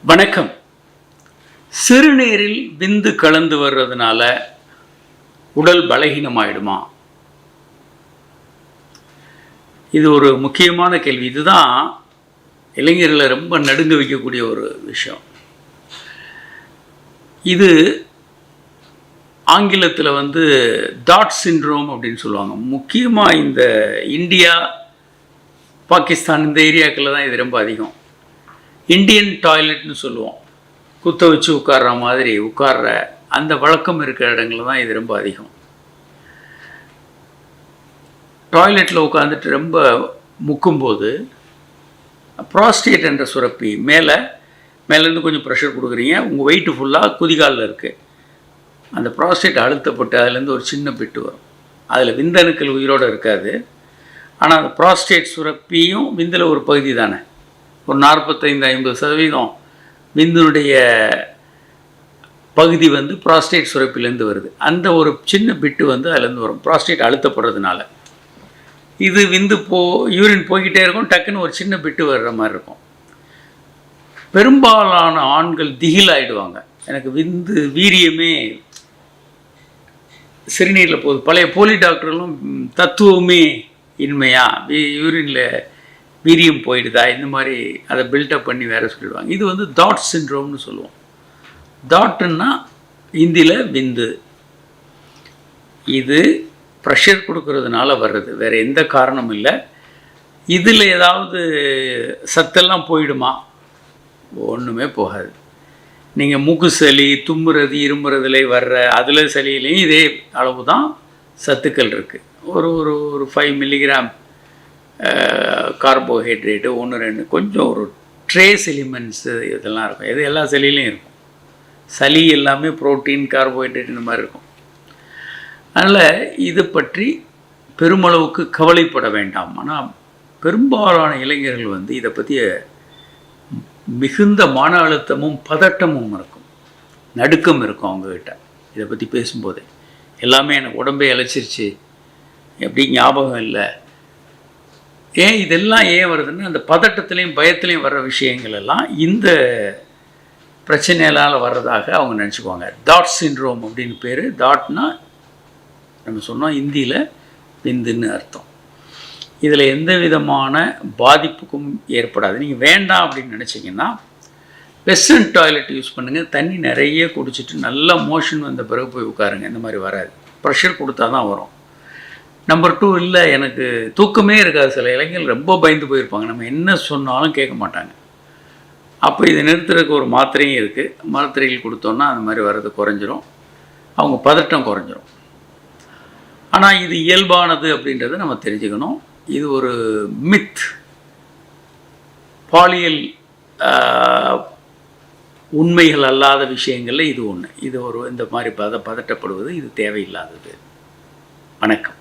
வணக்கம். சிறுநீரில் விந்து கலந்து வர்றதுனால உடல் பலகீனமாயிடுமா? இது ஒரு முக்கியமான கேள்வி. இதுதான் இளைஞர்களை ரொம்ப நடுங்க வைக்கக்கூடிய ஒரு விஷயம். இது ஆங்கிலத்தில் டாட் சிண்ட்ரோம் அப்படின்னு சொல்லுவாங்க. முக்கியமாக இந்த இந்தியா, பாகிஸ்தான் இந்த ஏரியாக்களில் தான் இது ரொம்ப அதிகம். இந்தியன் டாய்லெட்னு சொல்லுவோம். குத்த வச்சு உட்கார்ற மாதிரி உட்கார்ற அந்த வழக்கம் இருக்கிற இடங்களில் தான் இது ரொம்ப அதிகம். டாய்லெட்டில் உட்காந்துட்டு ரொம்ப முக்கும்போது ப்ராஸ்டேட் என்ற சுரப்பி மேலேருந்து கொஞ்சம் ப்ரெஷர் கொடுக்குறீங்க. உங்கள் வெயிட்டு ஃபுல்லாக குதிகாலில் இருக்குது. அந்த ப்ராஸ்டேட் அழுத்தப்பட்டு அதுலேருந்து ஒரு சின்ன பிட்டு வரும். அதில் விந்தணுக்கள் உயிரோடு இருக்காது. ஆனால் அந்த ப்ராஸ்டேட் சுரப்பியும் விந்தில் ஒரு பகுதி தானே. ஒரு 45-50% விந்தினுடைய பகுதி ப்ராஸ்டேட் சுரப்பிலேருந்து வருது. அந்த ஒரு சின்ன பிட்டு அதுலேருந்து வரும். ப்ராஸ்டேட் அழுத்தப்படுறதுனால இது யூரின் போய்கிட்டே இருக்கும். டக்குன்னு ஒரு சின்ன பிட்டு வர்ற மாதிரி இருக்கும். பெரும்பாலான ஆண்கள் திகிலாயிடுவாங்க. எனக்கு வீரியமே சிறுநீரில் போகுது. பழைய போலி டாக்டர்களும் தத்துவமே இன்மையா, யூரினில் வீரியம் போயிடுதா, இந்த மாதிரி அதை பில்டப் பண்ணி வேறு சொல்லிடுவாங்க. இது டாட் சிண்ட்ரோம்னு சொல்லுவோம். டாட்டுன்னா ஹிந்தியில் விந்து. இது ப்ரெஷர் கொடுக்கறதுனால வர்றது, வேறு எந்த காரணமும் இல்லை. இதில் ஏதாவது சத்தெல்லாம் போயிடுமா? ஒன்றுமே போகாது. நீங்கள் மூக்கு சளி, தும்முறது, இருமுறதுல அதில் சளியிலையும் இதே அளவு தான் சத்துக்கள் இருக்குது. ஒரு 5 மில்லிகிராம் கார்போஹைட்ரேட்டு 1-2 கொஞ்சம் ஒரு ட்ரேஸ் எலிமெண்ட்ஸு இதெல்லாம் இருக்கும். இது எல்லா சளியிலையும் இருக்கும். சளி எல்லாமே ப்ரோட்டீன், கார்போஹைட்ரேட் இந்த மாதிரி இருக்கும். அதனால் இது பற்றி பெருமளவுக்கு கவலைப்பட வேண்டாம். ஆனால் பெரும்பாலான இளைஞர்கள் இதை பற்றிய மிகுந்த மன அழுத்தமும் பதட்டமும் இருக்கும், நடுக்கம் இருக்கும் அவங்கக்கிட்ட. இதை பற்றி பேசும்போதே எல்லாமே எனக்கு உடம்பே இழைச்சிருச்சு, எப்படி ஞாபகம் இல்லை. இதெல்லாம் ஏன் வருதுன்னா, அந்த பதட்டத்துலேயும் பயத்துலேயும் வர்ற விஷயங்கள் எல்லாம் இந்த பிரச்சனைகளால் வர்றதாக அவங்க நினச்சிக்குவாங்க. டாட் சிண்ட்ரோம் அப்படின்னு பேர். டாட்னா நம்ம சொன்னோம் ஹிந்தியில் விந்துன்னு அர்த்தம். இதில் எந்த விதமான பாதிப்புக்கும் ஏற்படாது. நீங்கள் வேண்டாம் அப்படின்னு நினச்சிங்கன்னா வெஸ்டர்ன் டாய்லெட் யூஸ் பண்ணுங்கள். தண்ணி நிறைய குடிச்சிட்டு நல்லா மோஷன் வந்த பிறகு போய் உட்காருங்க. இந்த மாதிரி வராது. ப்ரெஷர் கொடுத்தா தான் வரும். நம்பர் 2, இல்லை எனக்கு தூக்கமே இருக்காது. சில இளைஞர்கள் ரொம்ப பயந்து போயிருப்பாங்க. நம்ம என்ன சொன்னாலும் கேட்க மாட்டாங்க. அப்போ இதை நிறுத்துறதுக்கு ஒரு மாத்திரையும் இருக்குது. மாத்திரைகள் கொடுத்தோன்னா அந்த மாதிரி வர்றது குறைஞ்சிரும். அவங்க பதட்டம் குறைஞ்சிரும். ஆனால் இது இயல்பானது அப்படின்றத நம்ம தெரிஞ்சுக்கணும். இது ஒரு மித். பாலியல் உண்மைகள் அல்லாத விஷயங்களில் இது ஒன்று. இது இந்த மாதிரி பதட்டப்படுவது இது தேவையில்லாதது. வணக்கம்.